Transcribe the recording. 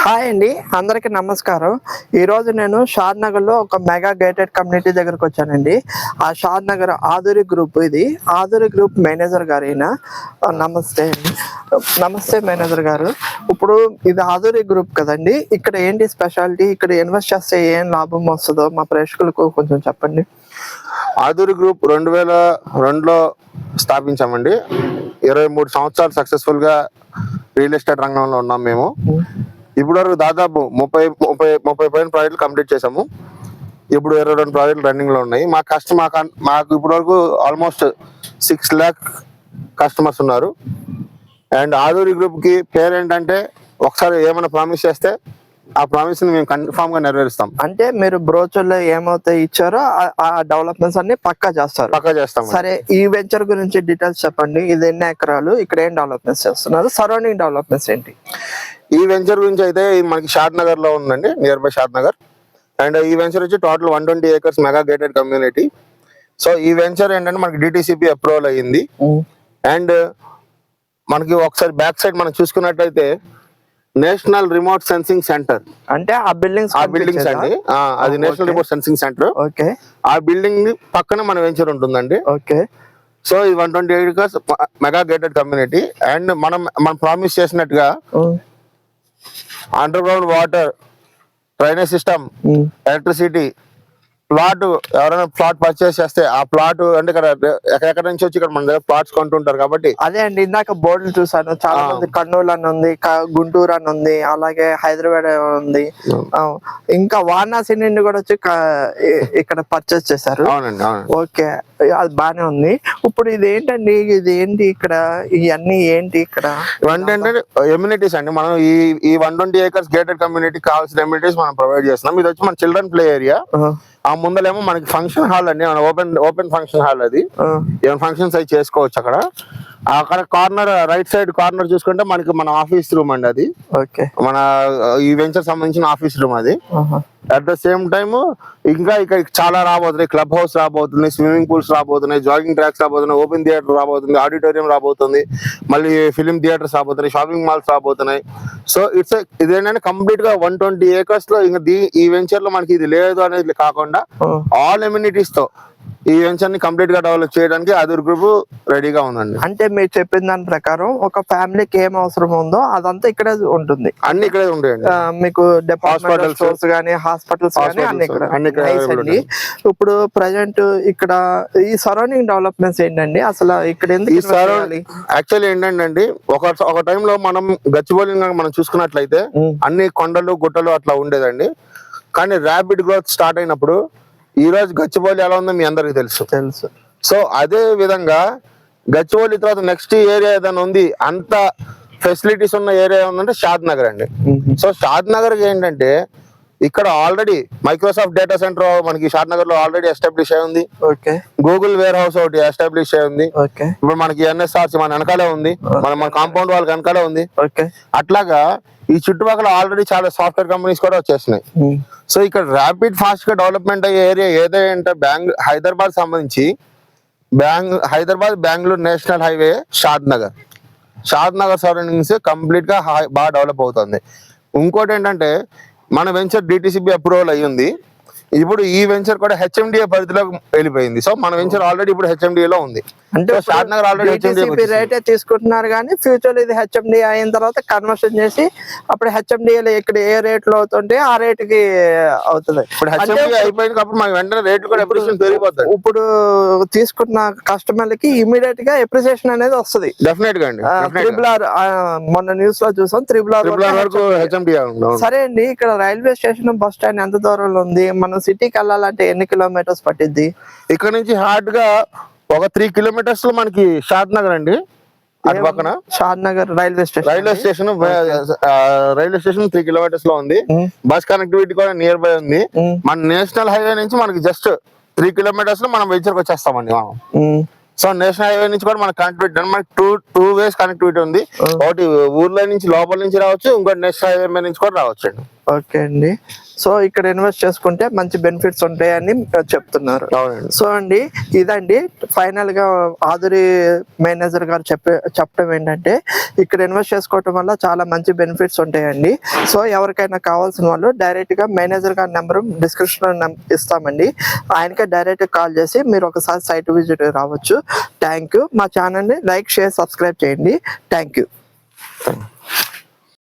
Hi అండి, అందరికీ నమస్కారం. ఈరోజు నేను షాద్ నగర్లో ఒక మెగా గేటెడ్ కమ్యూనిటీ దగ్గరకు వచ్చానండి. ఆ షాద్ నగర్ ఆధురి గ్రూప్, ఇది ఆధురి గ్రూప్ మేనేజర్ గారు ఈయన. నమస్తే అండి. నమస్తే మేనేజర్ గారు. ఇప్పుడు ఇది ఆధురి గ్రూప్ కదండి, ఇక్కడ ఏంటి స్పెషాలిటీ, ఇక్కడ ఇన్వెస్ట్ చేస్తే ఏం లాభం వస్తుందో మా ప్రేక్షకులకు కొంచెం చెప్పండి. ఆధురి గ్రూప్ 2002లో స్థాపించామండి. 23 సంవత్సరాలు సక్సెస్ఫుల్ గా రియల్ ఎస్టేట్ రంగంలో ఉన్నాం మేము. ఇప్పటివరకు దాదాపు 30 పైన ప్రాజెక్టులు కంప్లీట్ చేసాము. ఇప్పుడు 22 ప్రాజెక్టులు రన్నింగ్ లో ఉన్నాయి. మాకు ఇప్పటివరకు ఆల్మోస్ట్ 6 lakh కస్టమర్స్ ఉన్నారు. అండ్ ఆధురి గ్రూప్ కి పేరు ఏంటంటే, ఒకసారి ఏమైనా ప్రామిస్ చేస్తే ఆ ప్రామిస్ ని మేము కన్ఫామ్ గా నెరవేరుస్తాం. అంటే మీరు బ్రోచర్లో ఏమైతే ఇచ్చారో ఆ డెవలప్మెంట్స్ అన్ని పక్కా చేస్తాం. సరే, ఈ వెంచర్ గురించి డీటెయిల్స్ చెప్పండి. ఇది ఎన్ని ఎకరాలు, ఇక్కడ ఏం డెవలప్మెంట్స్ చేస్తున్నారు, సరౌండింగ్ డెవలప్మెంట్స్ ఏంటి? ఈ వెంచర్ గురించి అయితే మనకి షాద్ నగర్ లో ఉందండి, near by Shad Nagar. And ఈ వెంచర్ వచ్చి total 120 acres mega gated community. So ఈ వెంచర్ ఏంటంటే మనకి DTCP అప్రూవల్ అయ్యింది. అండ్ మనకి ఒకసారి బ్యాక్ సైడ్ మనం చూసుకున్నట్టయితే నేషనల్ రిమోట్ సెన్సింగ్ సెంటర్, అంటే ఆ బిల్డింగ్స్ అండి, అది national remote sensing centre. Okay, ఆ బిల్డింగ్ పక్కన మన వెంచర్ ఉంటుందండి. ఓకే. సో ఇది 128 acres mega gated community. And మనం ప్రామిస్ చేసినట్టుగా under ground water, drainage system, electricity, plot, ఎవరైనా ప్లాట్ పర్చేస్ చేస్తే ఆ ప్లాట్ అంటే ఇక్కడ ఎక్కడెక్కడ నుంచి వచ్చి ఇక్కడ మన దగ్గర ప్లాట్స్ కొంటుంటారు కాబట్టి. అదే అండి, ఇందాక బోర్డులు చూసాను, చాలా మంది కర్నూలు అని ఉంది, గుంటూరు అని ఉంది, అలాగే హైదరాబాద్ ఉంది, ఇంకా వారణాసి నుండి కూడా వచ్చి ఇక్కడ పర్చేస్ చేశారు. అవునండి, అవును. ఓకే, అది బానే ఉంది. ఇప్పుడు ఇది ఏంటండి, ఇది ఏంటి ఇక్కడ, ఇవన్నీ ఏంటి ఇక్కడ? ఇవన్నీ ఏంటంటే ఎమ్యూనిటీస్ అండి. మనం ఈ 120 acres గేటెడ్ కమ్యూనిటీ కావాల్సిన ఎమ్యూనిటీస్ మనం ప్రొవైడ్ చేస్తున్నాం. ఇది వచ్చి మన చిల్డ్రన్ ప్లే ఏరియా. ఆ ముందలేమో మనకి ఫంక్షన్ హాల్ అండి, ఓపెన్ ఫంక్షన్ హాల్. అది ఏమైనా ఫంక్షన్స్ అవి చేసుకోవచ్చు అక్కడ. కార్నర్, రైట్ సైడ్ కార్నర్ చూసుకుంటే మనకి మన ఆఫీస్ రూమ్ అండి అది. ఓకే, మన ఈ వెంచర్ సంబంధించిన ఆఫీస్ రూమ్ అది. అట్ ద సేమ్ టైమ్ ఇంకా ఇక్కడ చాలా రాబోతున్నాయి. క్లబ్ హౌస్ రాబోతుంది, స్విమ్మింగ్ పూల్స్ రాబోతున్నాయి, జాగింగ్ ట్రాక్స్ రాబోతున్నాయి, ఓపెన్ థియేటర్ రాబోతుంది, ఆడిటోరియం రాబోతుంది, మళ్ళీ ఫిలిం థియేటర్స్ రాబోతున్నాయి, షాపింగ్ మాల్స్ రాబోతున్నాయి. సో ఇదేంటంటే కంప్లీట్ గా 120 acres లో ఇంకా ఈ వెంచర్ లో మనకి ఇది లేదు అనేది కాకుండా ఆల్ ఎమ్యూనిటీస్ తో ఈ వెంచర్ ని కంప్లీట్ గా డెవలప్ చేయడానికి ఆధురి గ్రూప్ రెడీగా ఉందండి. అంటే మీరు చెప్పిన దాని ప్రకారం ఒక ఫ్యామిలీకి ఏం అవసరం ఉందో అదంతా ఇక్కడే ఉంటుంది, అన్ని ఇక్కడే ఉంటాయండి. మీకు డిపార్ట్మెంటల్ స్టోర్స్ గానీ, హాస్పిటల్స్ గానీ అన్ని ఇక్కడ. ఇప్పుడు ప్రజెంట్ ఇక్కడ ఈ సరౌండింగ్ డెవలప్మెంట్స్ ఏంటండి అసలు, ఇక్కడ ఎందుకు యాక్చువల్లీ ఏంటంటే ఒక టైంలో మనం గచ్చిబౌలి మనం చూసుకున్నట్లయితే అన్ని కొండలు గుట్టలు అట్లా ఉండేదండి. కానీ ర్యాపిడ్ గ్రోత్ స్టార్ట్ అయినప్పుడు ఈ రోజు గచ్చిబౌలి ఎలా ఉందో మీ అందరికి తెలుసు. సో అదే విధంగా గచ్చిబౌలి తర్వాత నెక్స్ట్ ఏరియా ఏదైనా ఉంది, అంత ఫెసిలిటీస్ ఉన్న ఏరియా ఉందంటే షాద్ నగర్ అండి. సో షాద్ నగర్ ఏంటంటే ఇక్కడ ఆల్రెడీ మైక్రోసాఫ్ట్ డేటా సెంటర్ మనకి షాద్ నగర్ లో ఆల్రెడీ ఎస్టాబ్లిష్ అయి ఉంది. గూగుల్ వేర్ హౌస్ ఒకటి ఎస్టాబ్లిష్ అయి ఉంది. ఇప్పుడు మనకి NSRC మన వెనకాలే ఉంది, మన కాంపౌండ్ వాళ్ళకి వెనకాలే ఉంది. అట్లాగా ఈ చుట్టుపక్కల ఆల్రెడీ చాలా సాఫ్ట్వేర్ కంపెనీస్ కూడా వచ్చేసినాయి. సో ఇక్కడ ర్యాపిడ్ ఫాస్ట్ గా డెవలప్మెంట్ అయ్యే ఏరియా ఏదంటే హైదరాబాద్ సంబంధించి హైదరాబాద్ బెంగళూరు నేషనల్ హైవే షాద్ నగర్ సరౌండింగ్స్ కంప్లీట్ గా బాగా డెవలప్ అవుతుంది. ఇంకోటి ఏంటంటే మన వెంచర్ DTCP అప్రూవల్ అయ్యింది. ఇప్పుడు ఈ వెంచర్ కూడా HMDA పరిధిలోకి వెళ్ళిపోయింది. సో మన వెంచర్ ఆల్రెడీ ఇప్పుడు HMDA లో ఉంది. అంటే షాద్ నగర్ ఆల్రెడీ రేటే తీసుకుంటున్నారు, కానీ ఫ్యూచర్ లో ఇది HMDA అయిన తర్వాత కన్వర్షన్ చేసి అప్పుడు HMDA లో ఇక్కడ ఏ రేట్ లో అవుతుంటే ఆ రేట్ కి అవుతుంది. ఇప్పుడు HMDA అయిపోయినప్పుడు మన వెంటనే రేట్లు కూడా ఎప్రిసియేషన్ పెరిగిపోతుంది. ఇప్పుడు తీసుకున్న కస్టమర్లకి ఇమీడియట్ గా ఎప్రిసియేషన్ అనేది వస్తుంది. డెఫినెట్ గా అండి. మొన్న న్యూస్ లో చూసాం, త్రిబుల్ ఆర్ వరకు HMDA. సరే అండి, ఇక్కడ రైల్వే స్టేషన్, బస్ స్టాండ్ ఎంత దూరంలో ఉంది? మనం సిటీకి వెళ్ళాలంటే ఎన్ని కిలోమీటర్స్ పట్టిద్ది? ఇక్కడ నుంచి హార్డ్ గా ఒక 3 kilometers లో మనకి షాద్ నగర్ అండి. అటు పక్కన షాద్ నగర్ రైల్వే స్టేషన్ 3 kilometers లో ఉంది. బస్ కనెక్టివిటీ కూడా నియర్ బై ఉంది. మన నేషనల్ హైవే నుంచి మనకి జస్ట్ 3 kilometers లో మనం వెంచర్కి వచ్చేస్తామండి. సో నేషనల్ హైవే నుంచి కూడా మనకి కనెక్టివిటీ, మనకి టూ వేస్ కనెక్టివిటీ ఉంది. ఒకటి ఊర్లో నుంచి లోపల నుంచి రావచ్చు, ఇంకోటి నేషనల్ హైవే మీద నుంచి కూడా రావచ్చు అండి. ఓకే అండి. సో ఇక్కడ ఇన్వెస్ట్ చేసుకుంటే మంచి బెనిఫిట్స్ ఉంటాయని చెప్తున్నారు. అవునండి. సో అండి ఇదండి ఫైనల్ గా ఆదురి మేనేజర్ గారు చెప్పడం ఏంటంటే ఇక్కడ ఇన్వెస్ట్ చేసుకోవటం వల్ల చాలా మంచి బెనిఫిట్స్ ఉంటాయండి. సో ఎవరికైనా కావాల్సిన వాళ్ళు డైరెక్ట్ గా మేనేజర్ గారి నెంబర్ డిస్క్రిప్షన్ ఇస్తామండి. ఆయనకే డైరెక్ట్ కాల్ చేసి మీరు ఒకసారి సైట్ విజిట్ రావచ్చు. Thank you. మా ఛానల్ని లైక్, షేర్, సబ్స్క్రైబ్ చేయండి. Thank you.